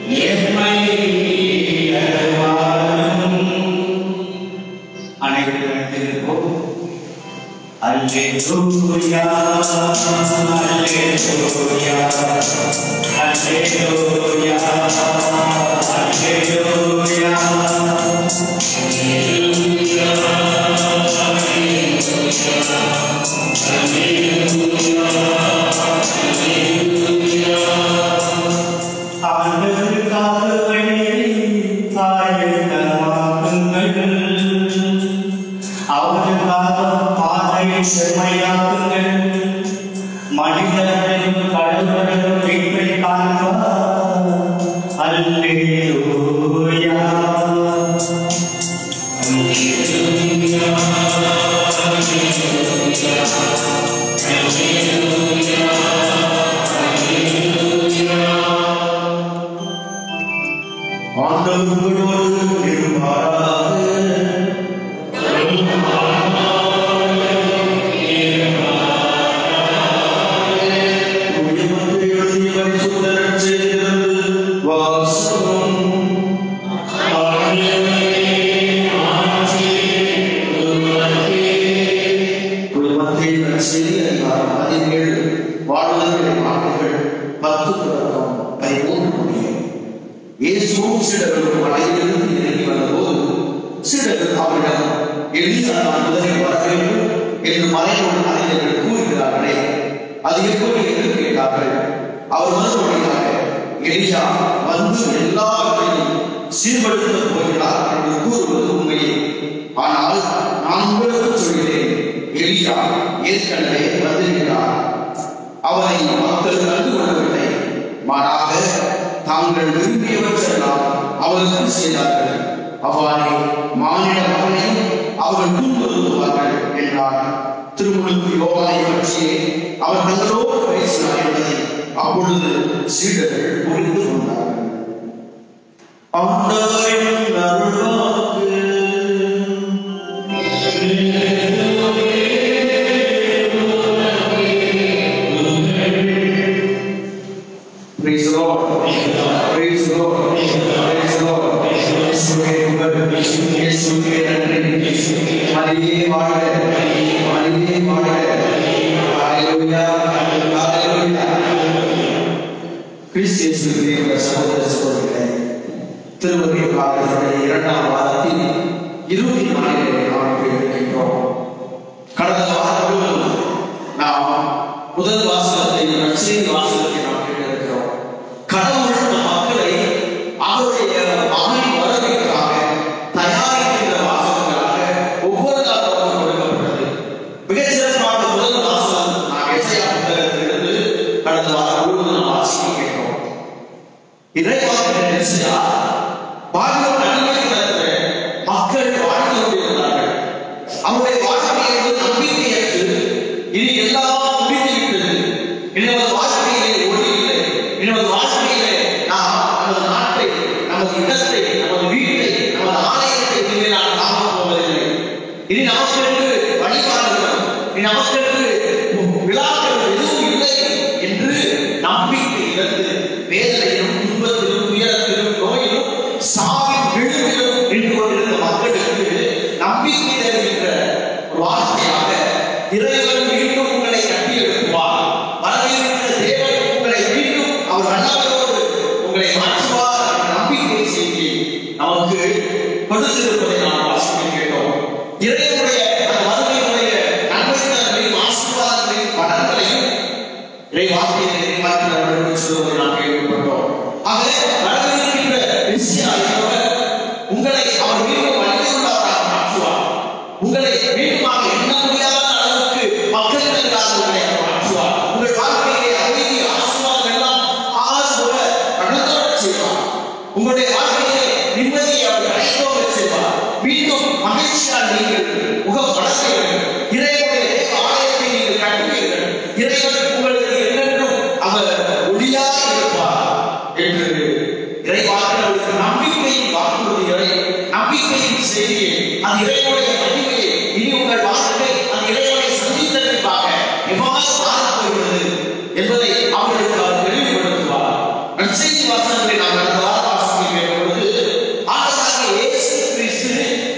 Yeah. Hallelujah, hallelujah, hallelujah,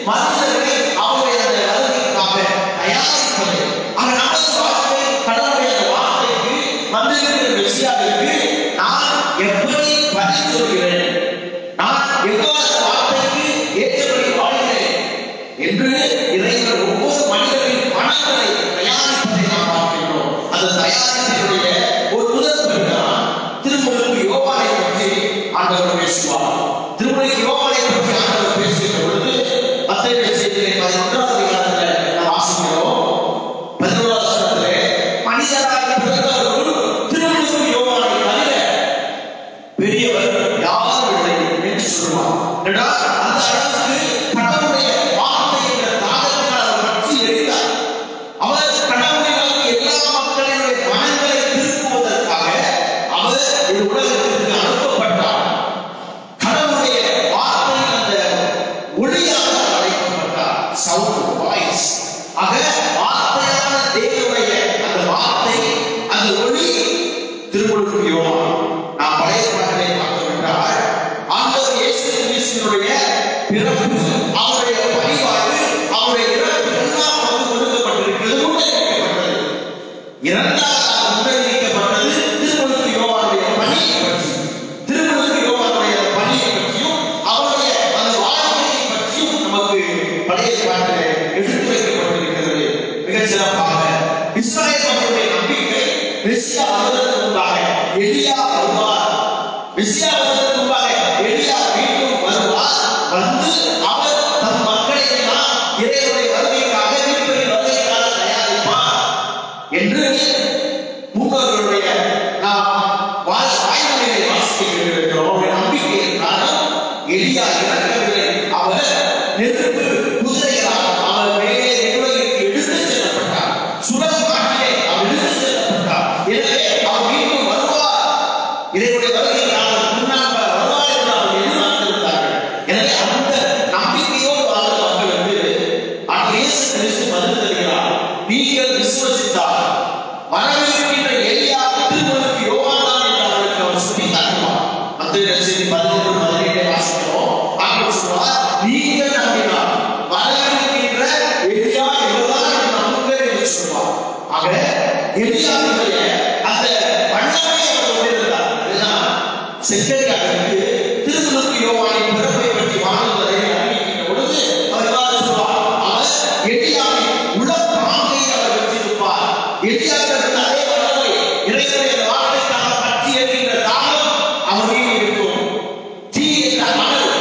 மனிதர்களை அவருடைய வருகைக்காக தயாரிப்பது. பதில் சொல்கிறேன். நான் எவ்வாறு வார்த்தைக்கு ஏற்றபடி வாழ்கிறேன் என்று இறைவன் ஒவ்வொரு மனிதனின் மனங்களை தயாரிப்பதை நாம் பார்க்கிறோம். அந்த தயாரிப்பினுடைய ஒரு முதல் படிதான் திருமுழுக்கு யோவானை பற்றி ஆண்டவர் பேசுவார். திருமுழுக்கு யோவானை பற்றி ஆண்டவர் பேசுகிற பொழுது மத்தேயு செய்தியிலே 11வது அதிகாரத்திலே நாம் வாசிக்கிறோம். 11வது வசனத்திலே மனிதராக பிறந்தவர்கள் திருமுழுக்கு யோவானை தவிர பெரியவர் யாரும் இல்லை என்று சொல்லுவார். அந்த அளவுக்கு கடவுளுடைய வார்த்தை என்ற தாகத்தினால் அவர் பற்றி எரிந்தார். அவர் கடவுளினால் எல்லா மக்களுடைய மனங்களை திருப்புவதற்காக அவர் இந்த உலகத்திற்கு அனுப்பப்பட்டார். கடவுளுடைய வார்த்தை அந்த ஒளியாக அழைக்கப்பட்டார். Sound voice. ஆக வார்த்தையான தேவனுடைய அந்த வார்த்தை அந்த ஒளி திருமுழுக்கு யோவான். நாம் பழைய பாடலை பார்த்தோம் என்றால் ஆண்டவர் இயேசு கிறிஸ்துவினுடைய பிறப்பு, அவருடைய பணிவாழ்வு, அவருடைய இறப்பு எல்லாம் வந்து கொடுக்கப்பட்டிருக்கிறது, முன்னறிவிக்கப்பட்டது. இரண்டாவதாக முன்னறிவிக்கப்பட்டது திருமுழுக்கு யோவானுடைய பணியை பற்றி. திருமுழுக்கு யோவானுடைய பணியை பற்றியும் அவருடைய அந்த வாழ்க்கையை பற்றியும் நமக்கு பழைய பாடலை எடுத்து வைக்கப்பட்டிருக்கிறது. மிகச் சிறப்பாக இஸ்ராயேல் மக்களுடைய நம்பிக்கை மெசியா வருவதற்கு முன்பாக எலியா வருவார். மெசியா வருவதற்கு முன்பாக எலியா மீண்டும் வருவார். வந்து அவர் தம் மக்களை எல்லாம் இறைவனுடைய வருகைக்காக மீட்பரின் வருகைக்காக தயாரிப்பார் என்று முன்னோர்களுடைய நாம் வாய்மொழியை வாசிக்கிறோம். அவருடைய நம்பிக்கையின் காரணம் எலியா இறக்கவில்லை. அவர் நெருப்பு குதிரைகளால் அவர் மேலே உலகிற்கு எடுத்துச் செல்லப்பட்டார். சுழல் காட்டிலே அவர் எடுத்துச் செல்லப்பட்டார். எனவே அவர் மீண்டும் வருவார். இறைவனுடைய வருகைக்காக முன்னால் வருவார் என்று அவர் எதிர்பார்த்திருந்தார்கள். எனவே அந்த நம்பிக்கையோடு வாழ்ந்த மக்களுக்கு இயேசு கிறிஸ்து பதில் தருகிறார். நீங்கள் விசுவசித்தால் வரவிருக்கின்ற எலியா திருமுழுக்கு யோவான் தான் என்று அவர்களுக்கு அவர் சொல்லி காட்டுவார். மத்தேயு செய்தி 11:17 வாசிக்கிறோம். ஆண்டவர் சொல்வார், நீங்கள் நம்பினால் வரவிருக்கின்ற எலியா இவர்தான் என்று நம்புங்கள் என்று சொல்வார். ஆக எலியாவுடைய அந்த வல்லமையை அவர் கொண்டிருந்தார். இதுதான் செக்கரியாவிற்கு திருமுழுக்கு யோவானின் பிறப்பை பற்றி வாழ்ந்ததை அறிவிக்கின்ற பொழுது அவர் இவ்வாறு சொல்வார், அவர் எலியாவின் உளப்பாங்கை அவர் வெற்றிருப்பார். எலியாவிற்கு அதே வல்லமை, இறைவனுடைய வார்த்தைக்காக பற்றி எறிகின்ற தாகம் அவர் மீது இருக்கும். தீ என்ற மணல்,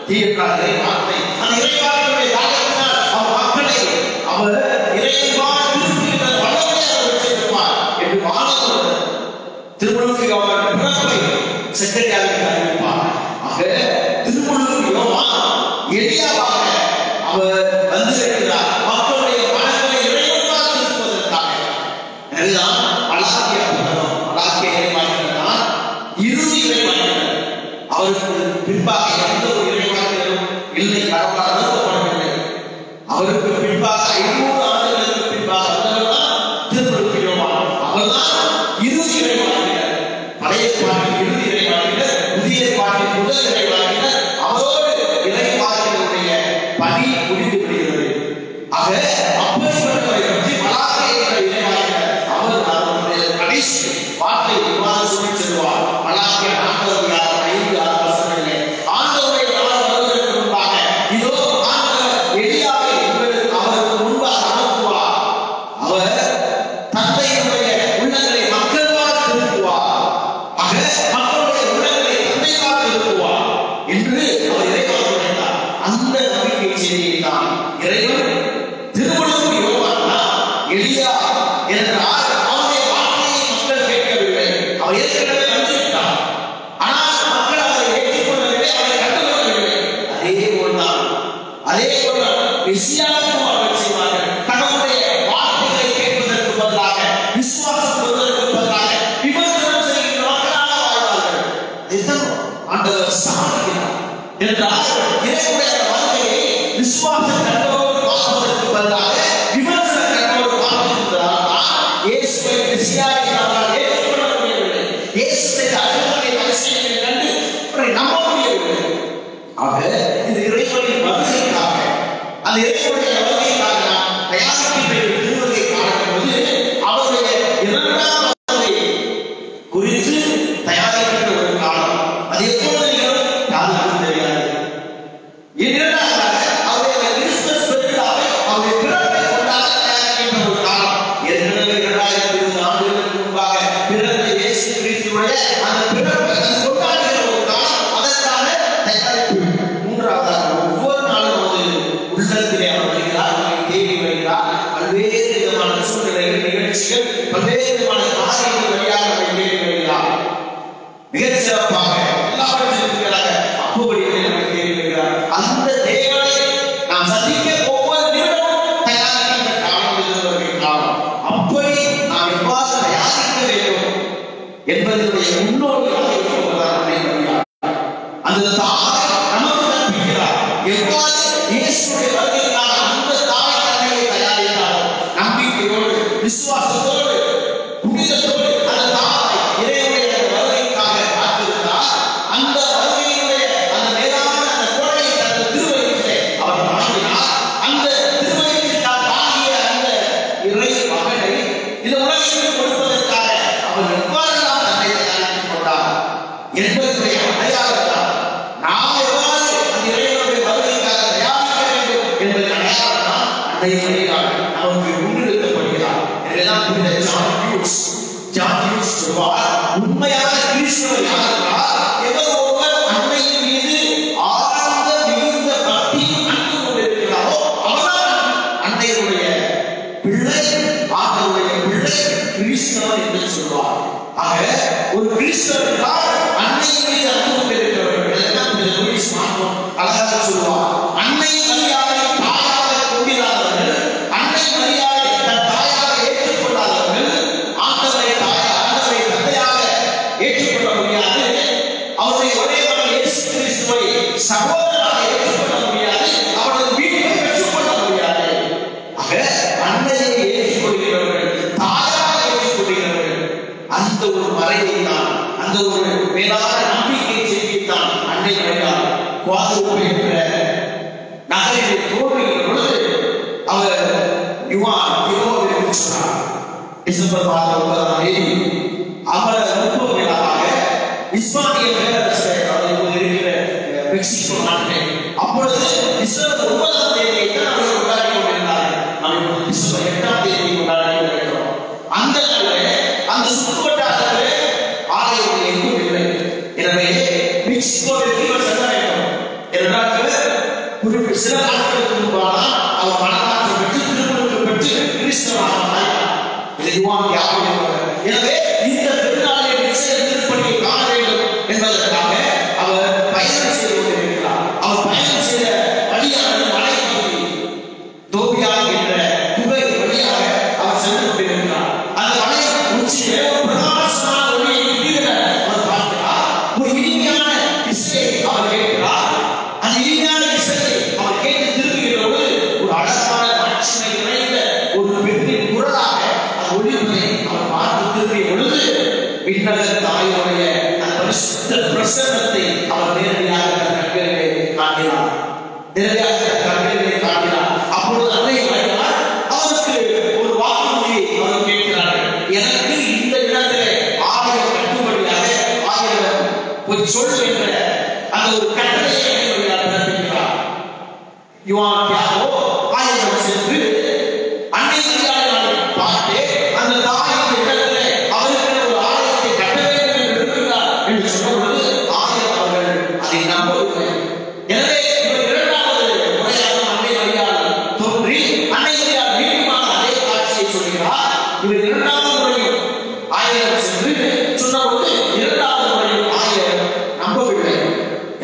தீ என்றால் இறை வார்த்தை, அந்த இறைவார்த்தையுடைய தாகத்தினால் அவர் மக்களை அவர் இறைவாய் திருப்புகின்ற வல்லமையை அவர் வெற்றிருப்பார் என்று வானவர் திருமுழுக்கு யோவானின் பிறப்பை செக்கரியாவிற்கு அறிவிப்பார். ஆக திருமுழுக்கு யோவான் எலியாவாக அவர் வந்திருக்கிறார். மக்களுடைய மனங்களை இறைவனாக திருப்புவதற்காக. இதுதான் மலாக்கிய புத்தகம். மலாக்கிய இறைவாக்கினர் இறுதி இறைவாக்கினர். அவருக்கு பின்பாக எந்த ஒரு இறைவாக்கினரும் இல்லை, கடவுளால் அனுப்பப்படவில்லை. அவருக்கு பின்பாக 500 ஆண்டுகளுக்கு பின்பாக வந்தவர்தான் திருமுழுக்கு யோவான். அவர்தான் இறுதி இறைவாக்கினர். பழைய பாட்டின் இறுதி இறைவாக்கினர், புதிய பாட்டின் முதல் இறைவாக்கினர். அவரோடு இறைவாக்கினருடைய பணி முடிந்து விடுகிறது. ஆக அப்போஸ்தலரை பற்றி மலாக்கிய இறைவாக்கினர் அவர் அவருடைய கடைசி வார்த்தை இவ்வாறு சொல்லி செல்வார். மலாக்கிய 4:5-6 வசனங்களிலே ஆண்டவருடைய நாள் வருவதற்கு முன்பாக இதோ ஆண்டவர் எலியாவை அவருக்கு முன்பாக அனுப்புவார். அவர் தந்தையினுடைய உள்ளங்களை மக்களால் திருப்புவார். ஆக மக்களுடைய உள்ளங்களை தந்தையால் திருப்புவார் என்று அவர் இறைவன் சொன்னார். அந்த நம்பிக்கை செய்தியை தான் இறைவன் திருமுழுக்கு யோவான் எலியா என்றால் அவருடைய வார்த்தையை மக்கள் கேட்கவில்லை. அவர் ஏற்கனவே வந்துவிட்டார். ஆனால் மக்கள் அவரை ஏற்றுக்கொள்ளவில்லை, அவரை கண்டுகொள்ளவில்லை. அதே போல்தான் மெசியாவுக்கும் அவர்கள் செய்வார்கள். கடவுளுடைய வார்த்தைகளை கேட்பதற்கு பதிலாக, விசுவாசம் கொள்வதற்கு பதிலாக விமர்சனம் செய்கின்ற மக்களாக வாழ்வார்கள். இதுதான் ஆண்டவர் சாதிக்கிறார் என்றால் இறைவனுடைய வார்த்தையை விசுவாசம் கண்டோடு பார்ப்பதற்கு பதிலாக விமர்சன கண்டோடு பார்த்திருந்தால் இயேசுவை மெசியாவை அவரால் ஏற்றுக்கொள்ள முடியவில்லை. இயேசு செய்த அற்புதங்களை அதிசயங்களை கண்டு அவரை நம்ப முடியவில்லை. ஆக இது இறைவனின் வருகைக்காக, அந்த இறைவனுடைய வருகைக்காக நாம் தயாரிக்கின்ற திருவருகை காணும்போது அவருடைய இரண்டாம் வருகை குறித்து தயாரிக்கின்ற ஒரு காலம். அதே அந்த தாய் நமக்கு கற்பிக்கிறார். எவ்வாறு இயேசுவுடைய வருகைக்காக அந்த தாய் தன்னை தயாரித்தாரோ, நம்பிக்கையோடு விசுவாசத்தோடு புனிதத்தோடு அந்த தாய் இறைவனுடைய வருகைக்காக காத்திருந்தார். அந்த வருகையினுடைய அந்த மேலான அந்த கோடையை தனது திருவயிற்றிலே அவர் தாங்கினார். அந்த திருவயிற்றில் தாங்கிய அந்த இறை மகனை இந்த உலகிற்கு கொடுப்பதற்காக அவர் எவ்வாறெல்லாம் தன்னை தயாரித்துக் கொண்டார் என்பதற்குரிய அடையாளம் நாம் எவ்வாறு அந்த இறைவனுடைய வருகைக்காக தயாரிக்க வேண்டும் என்பதை அடையாளம் தான் அன்னை மரியாள் நமக்கு முன்னிறுத்தப்படுகிறார். இதெல்லாம் புரிந்த ஜான் ஹியூஸ் சொல்வார், உண்மையான கிறிஸ்தவர் யாரென்றால் எவர் ஒருவர் அன்னையின் மீது ஆழ்ந்த மிகுந்த பக்தியும் அன்பும் கொண்டிருக்கிறாரோ அவர்தான் அன்னையுடைய பிள்ளை, ஆண்டவருடைய பிள்ளை கிறிஸ்தவர் என்று சொல்வார். ஆக ஒரு கிறிஸ்தவர் என்றால் அன்னையின் மீது அன்பு கொண்டிருக்கிறவர்கள் அழகாக சொல்லுவார். அன்னை மரியாதை தாயாக கொண்டிராதவர்கள், அன்னை மரியாதை தன் தாயாக ஏற்றுக்கொள்ளாதவர்கள் ஆண்டவரை தந்தையாக ஏற்றுக்கொள்ள முடியாது. அவருடைய ஒரே மகன் இயேசு கிறிஸ்துவை சகோதரராக ஏற்றுக்கொள்ள முடியாது. அவரது வீட்டை பெற்றுக்கொள்ள முடியாது. ஆக அன்னையை ஏற்றுக்கொள்கிறவர்கள், தாயாக ஏற்றுக்கொள்கிறவர்கள், அந்த ஒரு மறையை தான், அந்த ஒரு மேலான நம்பிக்கை செய்தித்தான் அன்னை மரியாள் குவாதலூப்பே என்ற நகரிலே தோன்றுகிற பொழுது அவர் டிசம்பர் மாதம் 9ஆம் தேதி அவர் 30 விழாவாக இஸ்பானிய பேரரசை இப்போது இருக்கிற மெக்சிகோ நாட்டிலே அப்பொழுது டிசம்பர் 9ஆம் தேதியை தான் அவர்கள் கொண்டாடி கொண்டிருந்தார்கள். நாம் இப்போது டிசம்பர் 8ஆம் தேதி கொண்டாடி கொண்டிருக்கிறோம். அந்த நாளிலே அந்த சுற்றுவட்டாரத்திலே ஆலயம் எங்கும் இல்லை. எனவே மெக்சிகோவிற்கு இவர் செல்ல வேண்டும் என்றால் குறிப்பிட்ட சில நாட்களுக்கு முன்பாக அவர் மனமாற்றம் பெற்று திருமணத்தை பெற்று கிறிஸ்தவராக மாறினார். எனவே இந்த பெருநாளை நிச்சயம் திருப்பணியை காண வேண்டும் என்பதற்காக அவர் பயணம் செய்து கொண்டிருக்கிறார். அவர் பயணம் செய்த வழியானது மலைப்பகுதி தோபியா என்ற குகை வழியாக அவர் சென்று கொண்டிருக்கிறார். அந்த மலை உச்சியிலே ஒரு பிரகாசமான ஒளியை திடீரென அவர் பார்க்கிறார். ஒரு இனிமையான இசையை அவர் கேட்கிறார். அந்த இனிமையான இசையை அவர் கேட்டு திரும்புகிறபோது ஒரு அழகான மாட்சிமை நிறைந்த ஒரு பெண்ணின் குரலாக அது ஒளிர்வதை அவர் பார்த்து திரும்பிய பொழுது விண்ணக தாயுடைய அந்த பரிசுத்த பிரசன்னத்தை அவர் நேரடியாக தன் கண்களிலே காண்கிறார். அப்பொழுது அன்னை மரியாள் அவருக்கு ஒரு வாக்குறுதியை அவர் கேட்கிறார்கள். எனக்கு இந்த இடத்திலே ஆலயம் கட்டும்படியாக ஆயிரம் ஒரு சொல் என்ற அந்த ஒரு கட்டளையை பிறப்பிக்கிறார். ஆயிரம் சென்று அன்னை மரியாதை பார்த்து அந்த தாயின் இடத்திலே அவருக்கு ஒரு ஆலயத்தை கட்ட வேண்டும் என்று இருக்கிறார் என்று சொன்னபொழுது ஆயிரம் அவர்கள் அதை நம்பவில்லை. எனவே இவர் இரண்டாவது முறையாக அன்னை மரியாள் தோன்றி அன்னை மரியாள் மீண்டுமாக அதே காட்சியை சொல்கிறார். இவர் இரண்டாவது முறையும் ஆயிரம் சென்று சொன்னபொழுது இரண்டாவது முறையும் ஆயிரம் நம்பவில்லை.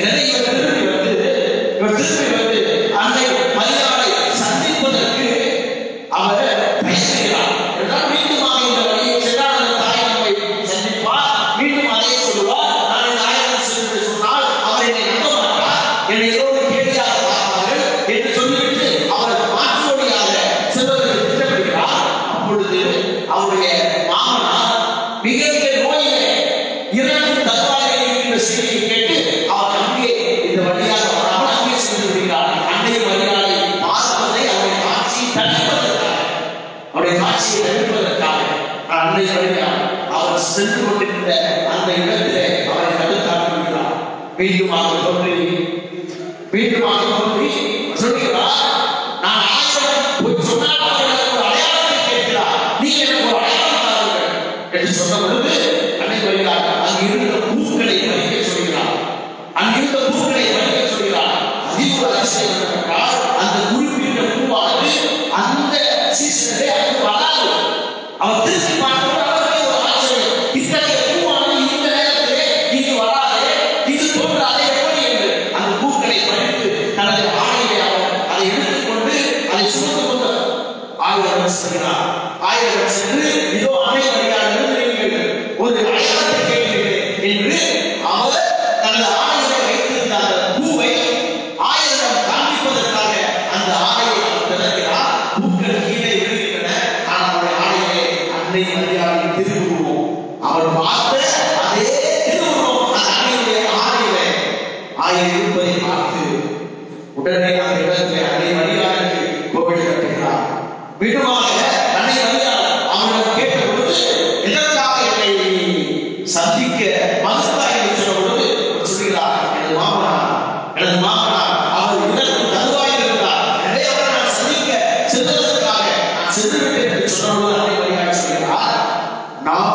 எனவே இவர் திரும்பி வந்து அன்னை மரியாளை சந்திப்பதற்கு அவர் தயங்குகிறார். என்றால் மீண்டுமாக இந்த வழியை சென்றால் அந்த தாய் நம்மை சந்திப்பார், மீண்டும் அதை சொல்லுவார். நான் இந்த ஆயிரம் சென்று சொன்னால் அவர் என்னை நம்ப மாட்டார், என்னை ஏதோ கேள்வியாக பார்ப்பார்கள் என்று சொல்லிவிட்டு அவர் மாற்றுவழியாக செல்வதற்கு திட்டமிடுகிறார். அப்பொழுது அவருடைய மாமனார் மிக நோயிலே இரண்டு தற்காலிக இருக்கின்ற செய்தியை கேட்டு அவர் அங்கே இந்த வழியாக வராமல் அங்கே சென்று விடுகிறார். அன்னை மரியாதை பார்ப்பதை அவருடைய காட்சியை தடுப்பதற்காக அன்னை மரியாள் அவர் சென்று கொண்டிருந்த அந்த இடத்திலே அவரை தடுத்தார். மீண்டுமாக தோன்றி சொல்கிறார், நான் ஆயிரம் போய் சொன்னால் ஒரு அடையாளத்தை கேட்கிறார், நீங்க எனக்கு ஒரு அடையாளம் தாருங்கள் என்று சொன்ன பொழுது அன்னை மரியாள் அங்கிருந்த பூக்களை பறிக்க சொல்கிறார். அதிக அதிசயம் என்றால் அந்த குறிப்பிட்ட பூவானது அந்த சீசனிலே அது வராது. அவர் திரும்பி பார்க்கும்போது அவருக்கே ஒரு ஆச்சரியம், இத்தகைய பூவானது இந்த நேரத்திலே இது வராது, இது தோன்றாது எப்படி என்று அந்த பூக்களை பறித்து தனது ஆடையை அவர் அதை எடுத்துக்கொண்டு அதை சுமந்து கொண்டு ஆயிரம் சென்றார். ஆயிரம் சென்று இதோ அன்னை மரியாள் ஒரு அடையாளத்தை கேட்கிறேன் என்று அவர் தனது ஆடையை வைத்து தாயை இருப்பதை பார்த்து உடனே அந்த இடத்துல அன்னை மரியாதைக்கு கோவில் கட்டுகிறார். மீண்டுமாக அன்னை மரியாதை அவனிடம் கேட்ட பொழுது எதற்காக என்னை சந்திக்க மறுத்தாய் என்று சொன்ன பொழுது சொல்கிறார், எனது மாமனார் அவர் இதற்கு தருவாயில் இருக்கிறார், எனவே அவரை நான் சந்திக்க செல்வதற்காக நான் சென்றுவிட்டேன் என்று சொன்ன பொழுது அன்னை மரியாதை சொல்கிறார், நான்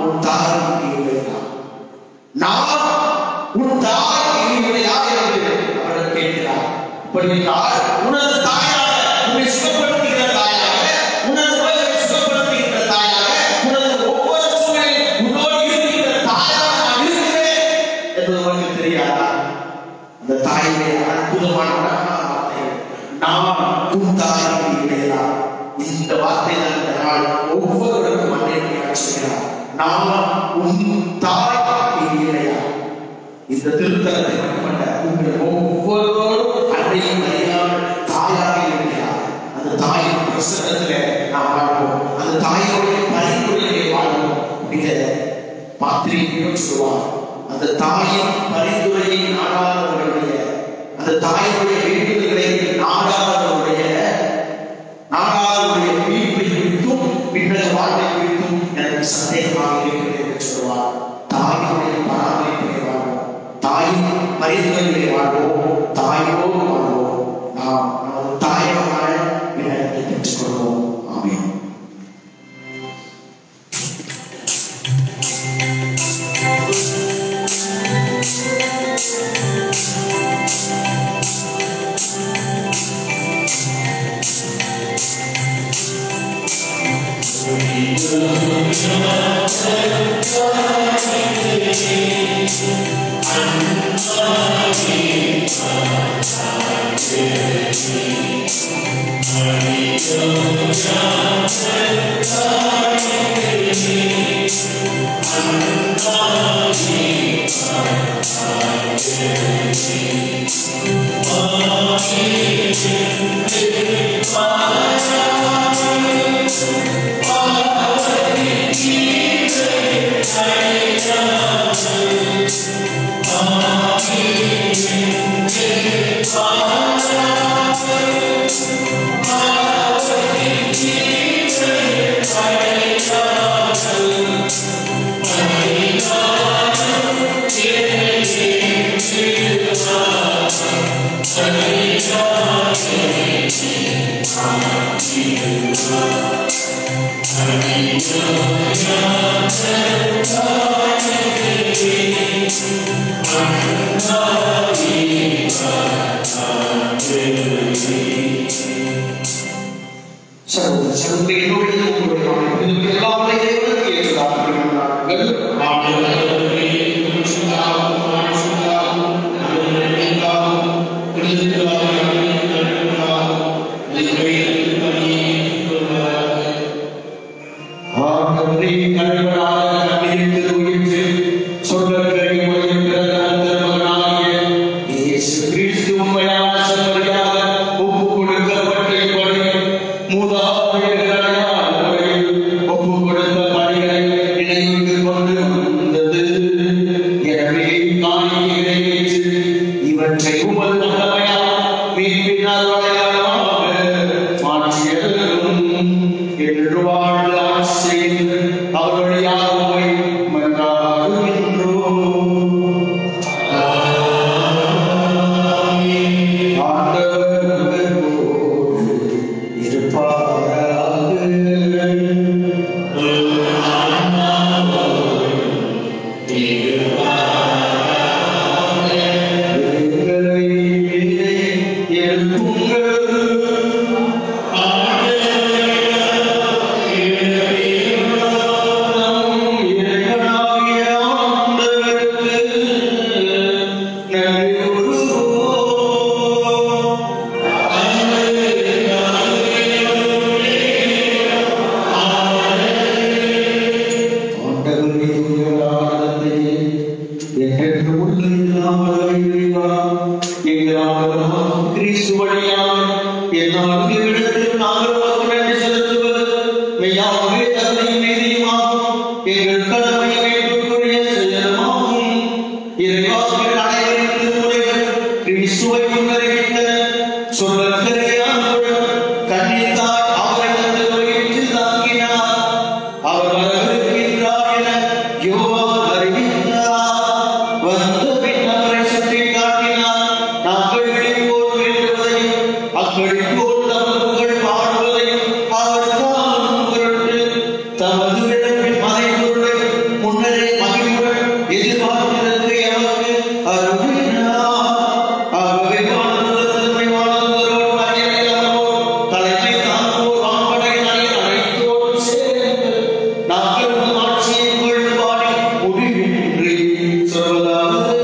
உன் தாய்க்கு இல்லையா, நான் உன் தாய்க்கு இல்லையா என்று அவர்கள் கேட்கிறார். இப்படி என்றால் உனது தாயாக, உன்னை சுகப்படுத்துகிற தாயாக, உனது உலகை சுகப்படுத்துகிற தாயாக, உனது ஒவ்வொரு சூழலில் உன்னோடு இருக்கின்ற தாயாக நான் இருக்கிறேன் என்பது உனக்கு தெரியாதா? அந்த தாயிலே அற்புதமான வார்த்தை, நான் உன் தாய்க்கு இல்லையா. இந்த வார்த்தை தான் ஒவ்வொருவருக்கும் அன்னை சொல்கிறார், நான் உன் தாய்க்கு இல்லையா. இந்த திருத்தலத்தை மட்டுமல்ல, உங்கள் ஒவ்வொருவரும் அன்னையும் அறியாமல் தாயாக இருக்கிறார். அந்த தாயின் பிரசன்னத்திலே நாம் வாழ்வோம், அந்த தாயோடைய பரிந்துரையிலே வாழ்வோம். மிக பாத்திரியும் சொல்லுவார், அந்த தாயின் பரிந்துரையை நாடாதவர்களுடைய, அந்த தாயினுடைய வேண்டுதல்களை நாடாதவர்களுடைய மீட்பை குறித்தும் பின்னர வாழ்வை குறித்தும் எனக்கு சந்தேகமாக இருக்கிறது என்று சொல்லுவார். தாயினுடைய பராமரிப்பை வாழ்வோம், தாயின் பரிந்துரைகளை வாழ்வோம், தாயோடு வாழ்வோம். நாம் நமது தாயகமான இடத்தை பெற்றுக் கொள்வோம். ஆமென். எங்கள் கடமை மீட்புக்குரிய செயலமாகும். இறைவா, அனைவரும் திருமுறைகள் கிறிஸ்துவை முன்னறிவித்தனர். சொல்லக்கரையானுடன் கன்னித்தாய் அவரை தனது வயிற்றில் தாங்கினார். அவர் வரவிருக்கின்றார் என யோவான் அறிவித்தார். வந்த பின் அவரை சுற்றி காட்டினார். நாங்கள் விழிப்போர் வேண்டுவதையும் அக்களிப்போர் தமது புகழ் பாடுவதையும் அவர் காணும் பொருட்டு தமது இழப்பின் மறைபொருளை முன்னரே மகிழ்வுடன் எதிர்பார்த்திருக்க எமக்கு அருளினார். ஆகவே வாழ்ந்தவரோடு மகிழ்ச்சியானோர் தலைமை தாங்குவோர் வான்படையின் அனைத்தோடு சேர்ந்து நாங்கள் உமது ஆட்சியை புகழ்பாடி முடிவின்றி சொல்வதாவது.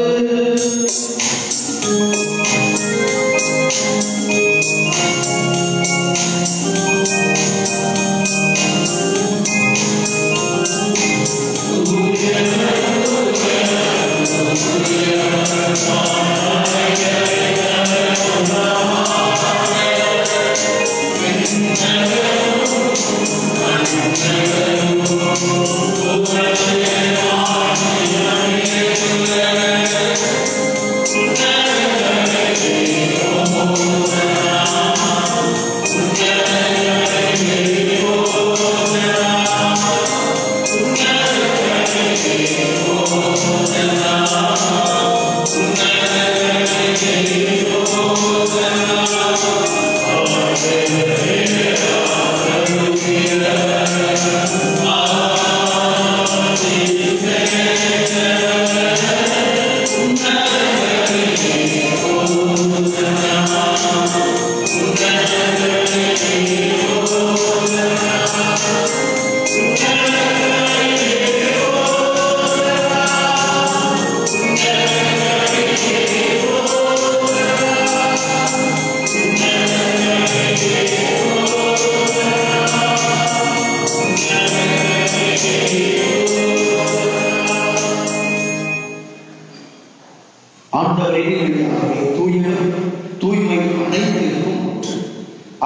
தூய்மை அனைத்திற்கும் ஒன்று.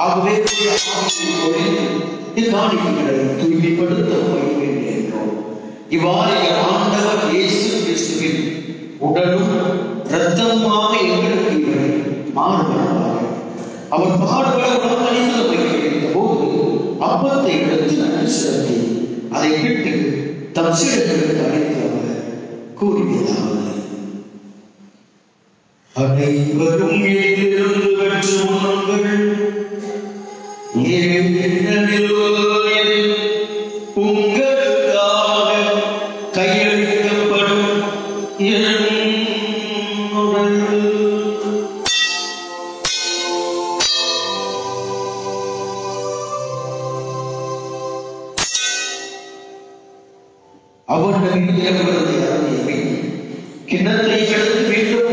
ஆகவே காணிக்கைகளை தூய்மைப்படுத்த என்றோம். இவ்வாறு ஆண்டவர் இயேசு கிறிஸ்துவின் உடலும் இரத்தமாக எங்களுக்கு இவரை மாறுபடுவார். அவர் பாடுபட உடனடியாக வைக்கின்ற போது அப்பத்தை எடுத்து நன்றி செலுத்தி அதை விட்டு தம் சீடர்களுக்கு அழைத்து அவர் கூறியதாவது: அனைவரும் இதிலிருந்து பெற்று உண்ணுங்கள். உங்களுக்காக கையளிக்கப்படும் என் உடல். அவர்கள் கிண்ணத்தை எடுத்து மீண்டும்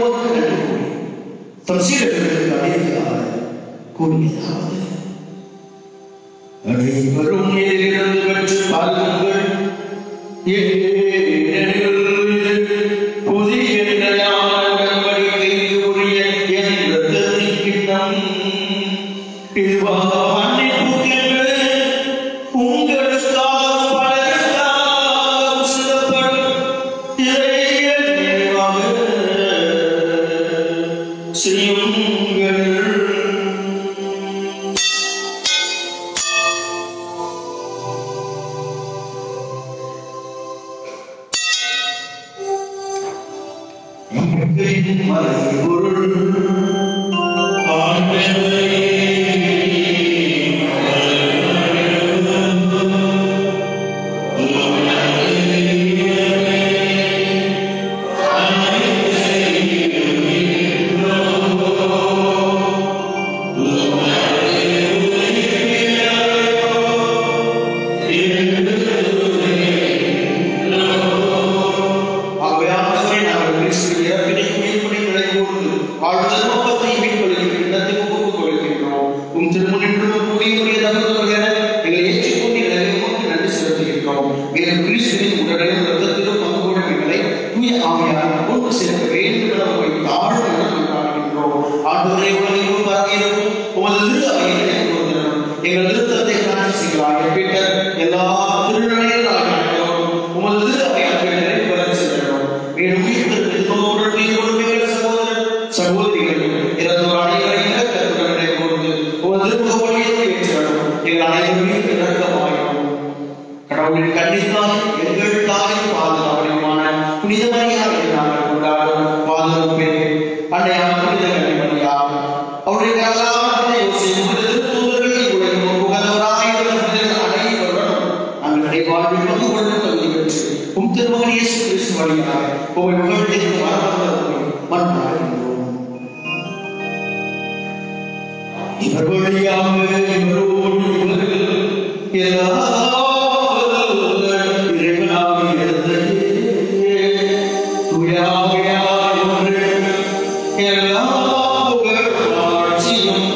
தம் சீடர்களுக்கு அழைத்தார். கூறியதாவது: அனைவரும் இதிலிருந்து பெற்று பாருங்கள். புதிய நிலையான உடன்படிக்கைக்கு உரிய என் இரத்தத்தின் கிண்ணம். இதுவாக மன்னிப்புக்கென்று உங்களுக்காக பலருக்காக சிந்தப்படும். இதை என் நினைவாக செய்யுங்கள். மறைபொருள் வாழ்வு கணித்தால் எங்களுக்காக பாதுகாவலியுமான புனித மரியாதை நாங்கள் கொண்டாடும் பாதுகாப்பு அன்னையான புனித கன்னிமரியா அவருடைய வாழ்வில் பங்கு கொள்ளும் தகுதி பெற்று திருமகன் இயேசு கிறிஸ்து வழியாக உங்கள் புகழ்ச்சிக்கு மன்றாடுகின்றோம். இவர் வழியாக இவரோடு இவர்கள் இறைவனாக இருந்தது எல்லா புகழ்ச்சியும்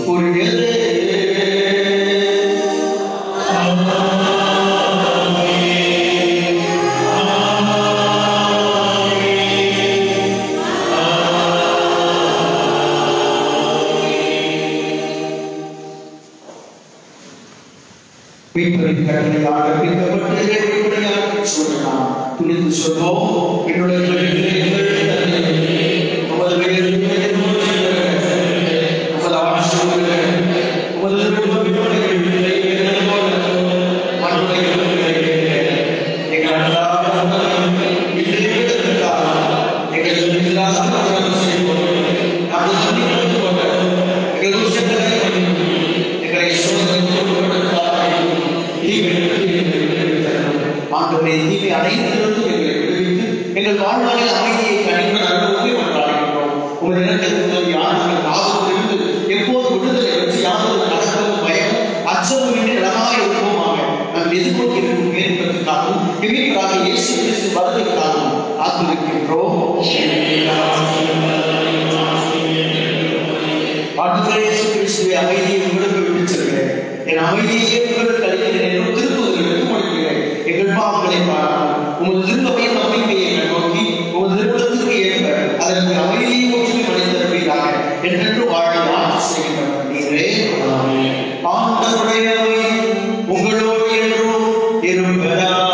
புரிகிறது. துணிந்து சொல்வோம். எங்கள் வாழ்நாளில் அமைதியை கணிக்க நல்ல கொண்டாடுகின்றோம். உங்கள் இலக்கியத்தில் யாரும் ஆபத்திலிருந்து எப்போது விடுதலை பற்றி யாரும் கலக்கவும் பயமும் அச்சமும் இடமாக இருப்போமாக நாம் எதிர்நோக்கி இருக்கும் பேருக்காகவும் இவர்களுக்காக இயேசு கிறிஸ்து வருவதற்காகவும் காத்திருக்கின்றோம். இயேசு கிறிஸ்துவை அமைதியை உங்களுக்கு விட்டு செல்கிறேன், என் அமைதியை உங்களுக்கு அளிக்கிறேன் என்று திருப்புதலுக்கு கொடுக்கிறேன். எங்கள் பாவங்களை பாராமல் உமது திருப்பையை நம்பிக்கையை நோக்கி உமது திருப்பத்துக்கு ஏற்ப அதற்கு அமைதியை ஒற்றுமை மனிதர்களாக என்றென்று வாழ ஆட்சி செய்கின்றனர் நீரே. ஆண்டவருடைய உங்களோடு என்றும் இருப்பதாக.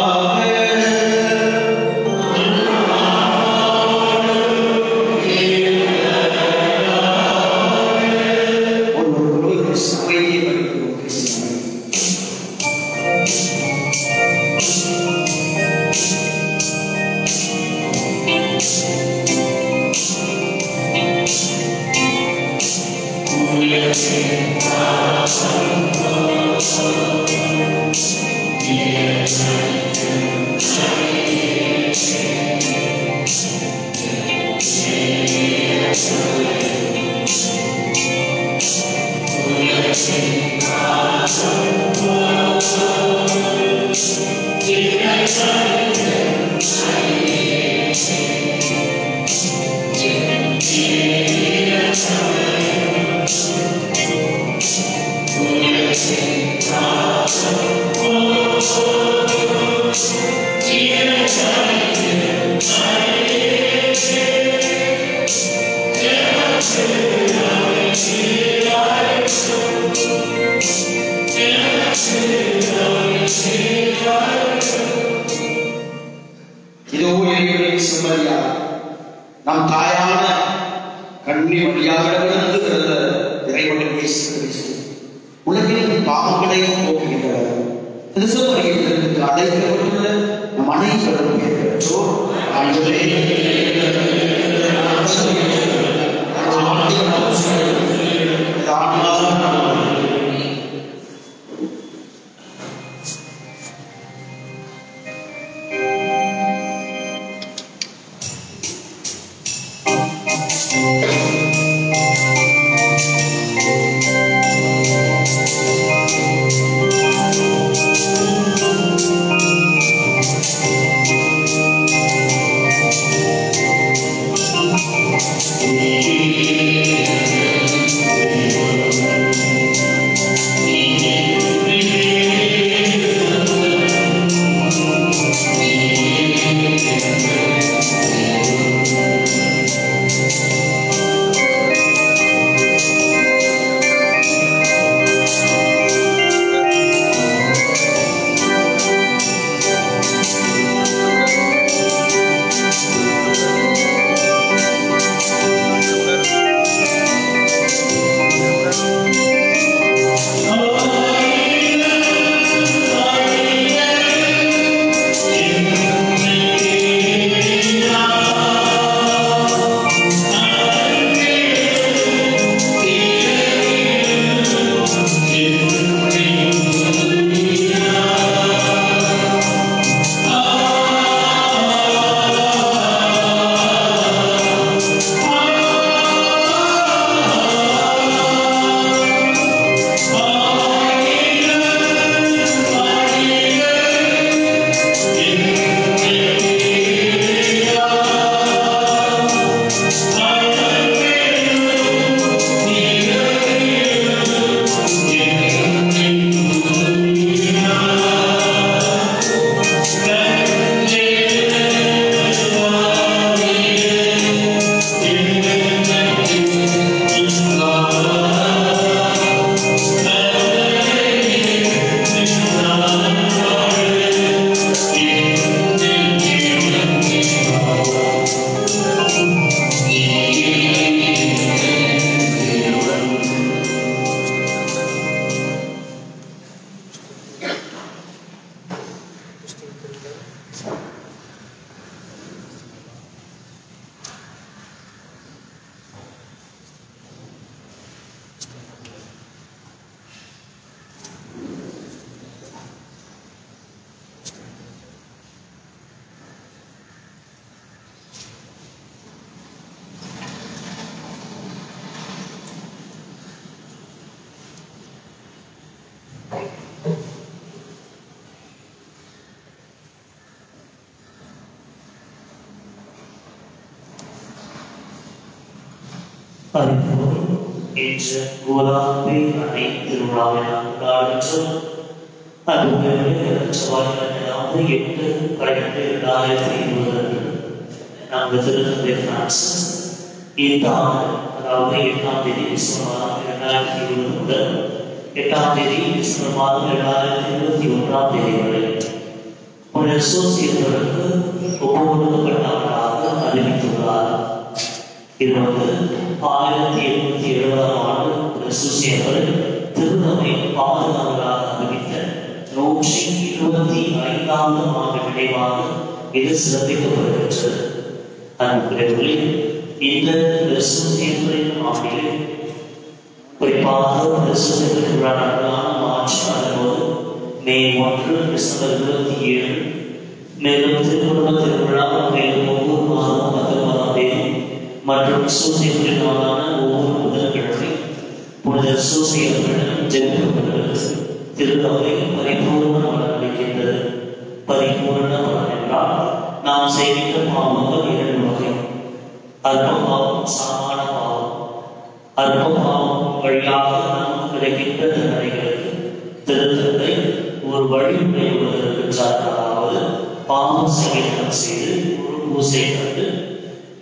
நம் தாயான கண்ணி வழியாக பிறந்த இறைவன் இயேசு கிறிஸ்து உலகின் பாவங்களையும் போக்குகின்றவர். திருச்சபையிலிருந்து அழைக்கப்பட்டுள்ள நம் அனைவரும் பெற்றோர் அதுபோல் இன்று கோலாம்பை அணை திருவிழாவை நாம் கொண்டாடுகின்றோம். அதுபோல செவ்வாய்க்கிழமையாவது 8/12/2020 நமது திருத்தந்தை பிரான்சிஸ் இந்த ஆண்டு, அதாவது 8ஆம் தேதி டிசம்பர் மாதம் 2020 முதல் 8ஆம் தேதி டிசம்பர் மாதம் 2021ஆம் தேதி வரை ஒரு சோசியர்களுக்கு ஒப்புக்கொடுக்கப்பட்டவர்களாக அறிவித்துள்ளார். இது 1870ஆம் ஆண்டு சூசியர்கள் திருத்தந்தை பாதுகாவலாக அறிவித்த 125ஆவது ஆண்டு நினைவாக இது சிறப்பிக்கப்படுகின்றது. அன்புக்குரியவர்களே, இந்த சூசியர்களின் ஆண்டில் குறிப்பாக சூசியர்கள் திருவிழா நாட்களான மார்ச் 19, மே 1, டிசம்பர் 27, மேலும் திருக்குடும்ப திருவிழா மேலும் ஒவ்வொரு மாதமும் 19ஆம் தேதி மற்றும் சூசியர்களின் நாளான ஒவ்வொரு முதல்கிழமை புனித சூசியர்களிடம் ஜெபிக்கப்படுகிறது. திருத்தந்தை பரிபூர்ண பலன் அளிக்கின்றது. பரிபூர்ண பலன் என்றால் நாம் செய்கின்ற பாவங்கள் 2 வகை: அற்ப பாவம், சாமான பாவம். அற்ப பாவம் வழியாக நமக்கு கிடைக்கின்ற தண்டனைகளுக்கு திருத்தந்தை ஒரு வழிமுறை கொடுத்திருக்கின்றார். அதாவது பாவம் செய்து ஒரு பூசை கண்டு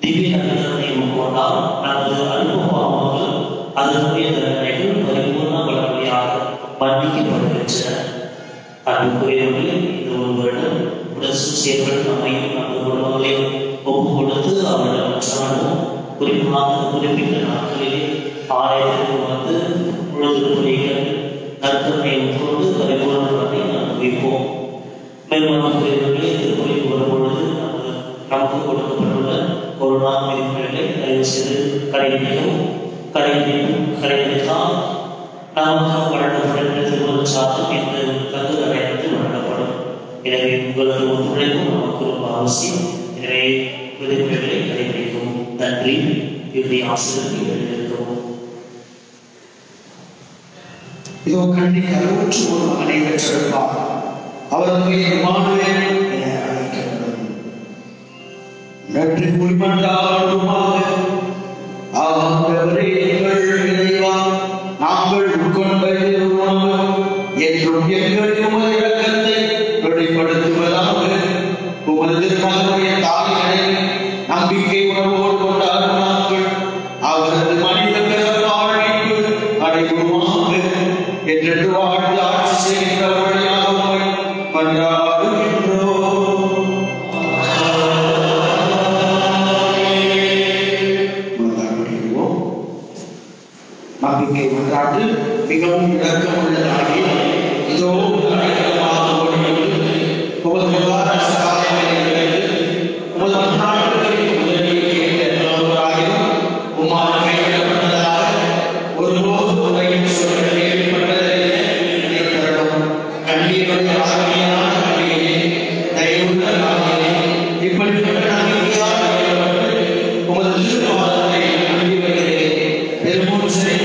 திவ்ய தண்டனை கொண்டால் நமது அற்ப பாவங்கள் அதனுடைய தண்டனைகள் பரிபூர்ண வழியாக மன்னிக்கப்படுகின்றன. அன்புக்குரியவர்களே, இந்த ஒரு வருடம் சூசியர்கள் நம்மையும் நமது குடும்பங்களையும் ஒப்பு கொடுத்து அவரிடம் மற்றாலும் குறிப்பாக குறிப்பிட்ட நாட்களிலே ஆலயத்திற்கு வந்து பொழுது புரிகள் நற்கருணை உட்கொண்டு பரிபூர்ண பண்ணி அனுபவிப்போம். மேலும் அன்புக்குரியவர்களே, திருப்பலிக்கு வரும்பொழுது நமக்கு கொடுக்கப்பட்டுள்ள கொரோனா விதிமுறைகளை தயவு செய்து கடைபிடித்தால் நமக்கு வழங்கப்படுகின்ற திருமண சாதம் என்ற கருத்து அடையாளத்து வழங்கப்படும். எனவே உங்களது ஒத்துழைப்பு நமக்கு ரொம்ப அவசியம். எனவே விதிமுறைகளை கடைபிடிக்கவும். நன்றி. இறுதி ஆசிரியருக்கு எழுதியிருக்கவும். இதோ கண்ணி கருவுற்று ஒரு மகனை பெற்றெடுப்பார். அவருக்கு இம்மானுவேல் என அழைக்கப்படும். நன்றி குறிமண்டாடுமாக ஆண்டவரே, எங்கள் இறைவா, நாங்கள் உட்கொண்ட உணவு என்றும் எங்கள் உமது இரக்கத்தை வெளிப்படுத்துவதாக உமது மகனுடைய தாய்களை நம்பிக்கை உணர்வோடு கொண்டாடும் நாங்கள் அவரது மனித பிறப்பாழ்வு அடைவுமாக என்று வாழ்ந்து ஆட்சி செய்கின்றவர்களாக உம்மை கொண்டாடுகின்றோம். நம்பிக்கை ஒன்றாட்டு மிகவும் இலக்கமுள்ளதாகி இதோ அடைக்கலமாக ஓடிவிட்டு உமது முகாரச காலங்களிலிருந்து உமது மன்றாட்டுகளின் உதவியை கேட்டவராகியும் உம்மால் கைவிடப்பட்டதாக ஒருபோது உலகின் சூழல் கேள்விப்பட்டதில்லை. கண்ணீருடைய ஆகியான கண்ணியே, தயவுள்ள ஆகியே, இப்படிப்பட்ட நம்பிக்கையால் உமது திருப்பாதத்தை நம்பி வருகிறேன். பெருமூச்சை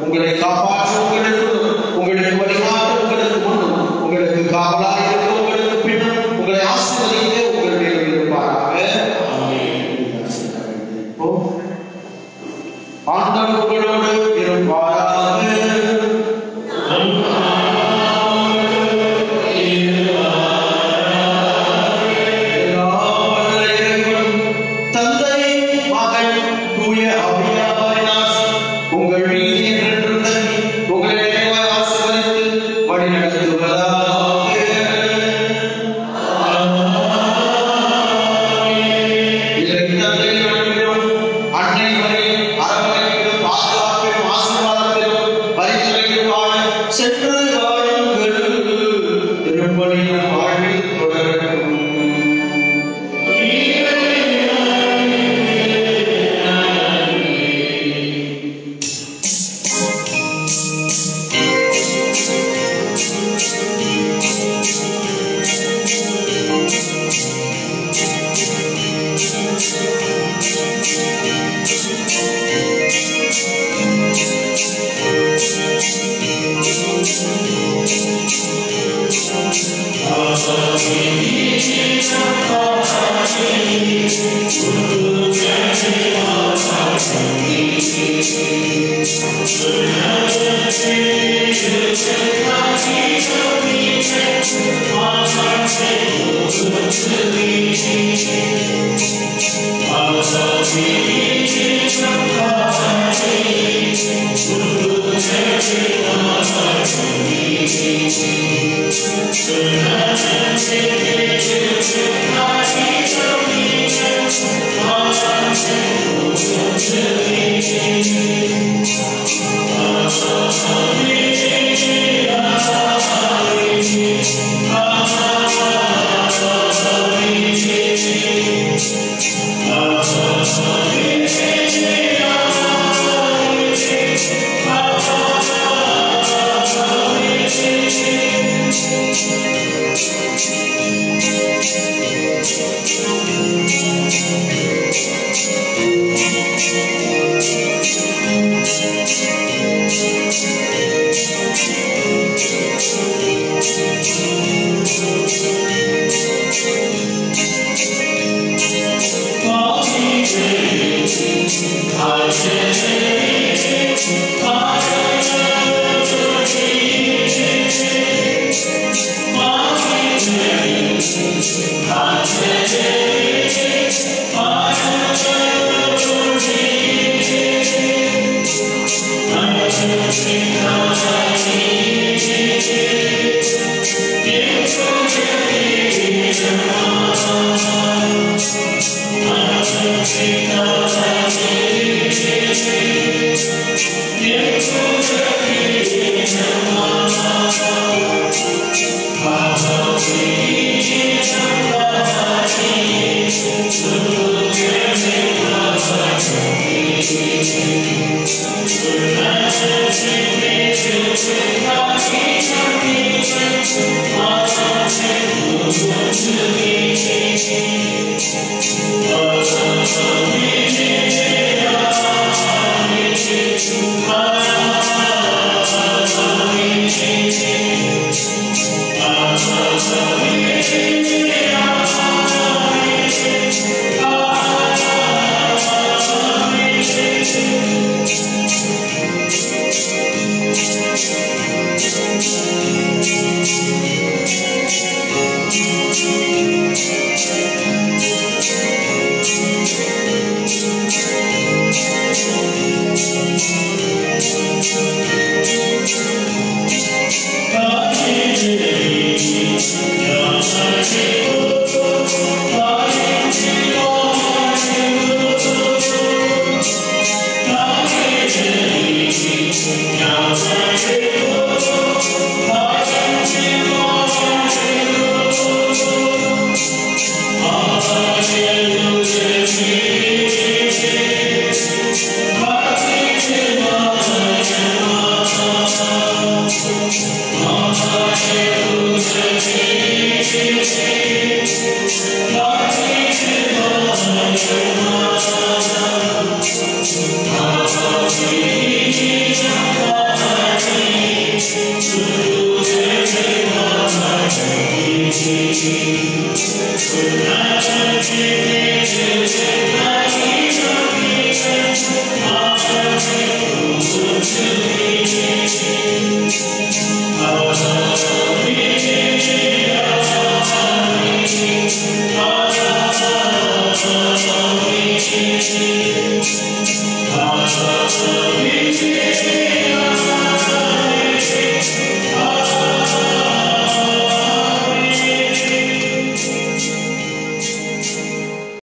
உங்களை காப்பாற்ற உங்களுக்கு வழிகாட்ட உங்களுக்கு முன்னும் உங்களுக்கு காவலாக இருக்க உங்களுக்கு பின்னும் உங்களை ஆசீர்வதிக்க உங்களுடைய இருப்பாராக. ஆண்டவர் உங்களோடு இருப்பாராக. சென்று வாழுங்கள், திருப்பலியின் வாழ்வில் தொடரட்டும். Thank you.